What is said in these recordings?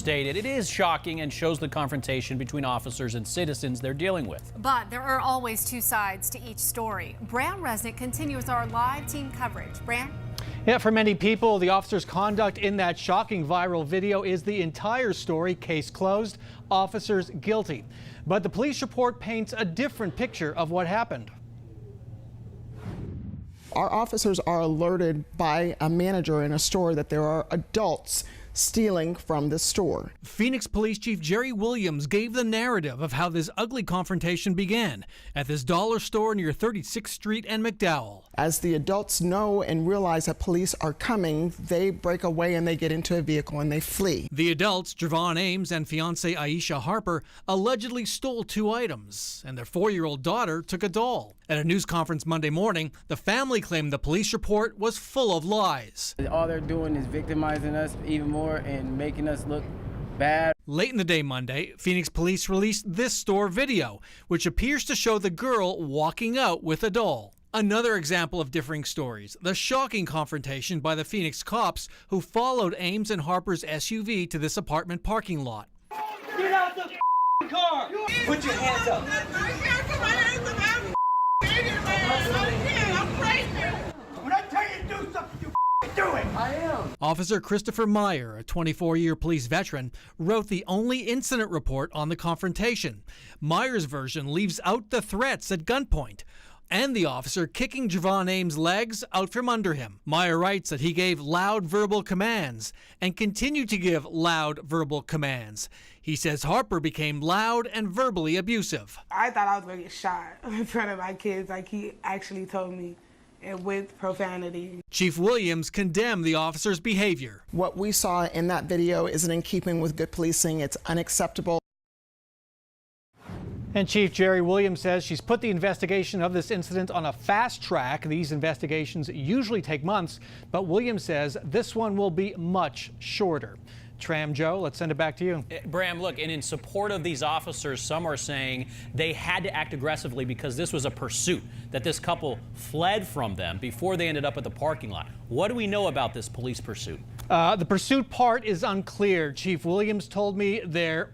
Stated it is shocking and shows the confrontation between officers and citizens they're dealing with. But there are always two sides to each story. Bram Resnick continues our live team coverage. Bram? Yeah, for many people, the officer's conduct in that shocking viral video is the entire story. Case closed, officers guilty. But the police report paints a different picture of what happened. Our officers are alerted by a manager in a store that there are adults stealing from the store. Phoenix Police Chief Jerry Williams gave the narrative of how this ugly confrontation began at this dollar store near 36th Street and McDowell. As the adults know and realize that police are coming, they break away and they get into a vehicle and they flee. The adults, Javon Ames and fiance Aisha Harper, allegedly stole 2 items, and their 4-year-old daughter took a doll. At a news conference Monday morning, the family claimed the police report was full of lies. All they're doing is victimizing us even more and making us look bad. Late in the day Monday, Phoenix police released this store video, which appears to show the girl walking out with a doll. Another example of differing stories, the shocking confrontation by the Phoenix cops who followed Ames and Harper's SUV to this apartment parking lot. Get out the car! Put your hands up! When I tell you to do something, you do it! I am! Officer Christopher Meyer, a 24-year police veteran, wrote the only incident report on the confrontation. Meyer's version leaves out the threats at gunpoint and the officer kicking Javon Ames' legs out from under him. Meyer writes that he gave loud verbal commands and continued to give loud verbal commands. He says Harper became loud and verbally abusive. I thought I was going to get shot in front of my kids, like he actually told me, and with profanity. Chief Williams condemned the officer's behavior. What we saw in that video isn't in keeping with good policing. It's unacceptable. And Chief Jerry Williams says she's put the investigation of this incident on a fast track. These investigations usually take months, but Williams says this one will be much shorter. Tram Joe, let's send it back to you. Bram, look, and in support of these officers, some are saying they had to act aggressively because this was a pursuit, that this couple fled from them before they ended up at the parking lot. What do we know about this police pursuit? The pursuit part is unclear. Chief Williams told me there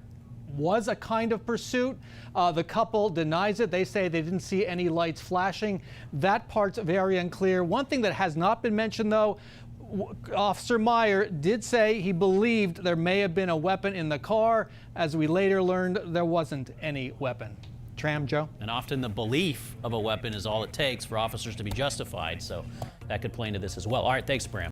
was a kind of pursuit. The couple denies it. They say they didn't see any lights flashing. That part's very unclear. One thing that has not been mentioned, though, Officer Meyer did say he believed there may have been a weapon in the car. As we later learned, there wasn't any weapon. Tram, Joe? And often the belief of a weapon is all it takes for officers to be justified, so that could play into this as well. All right, thanks, Bram.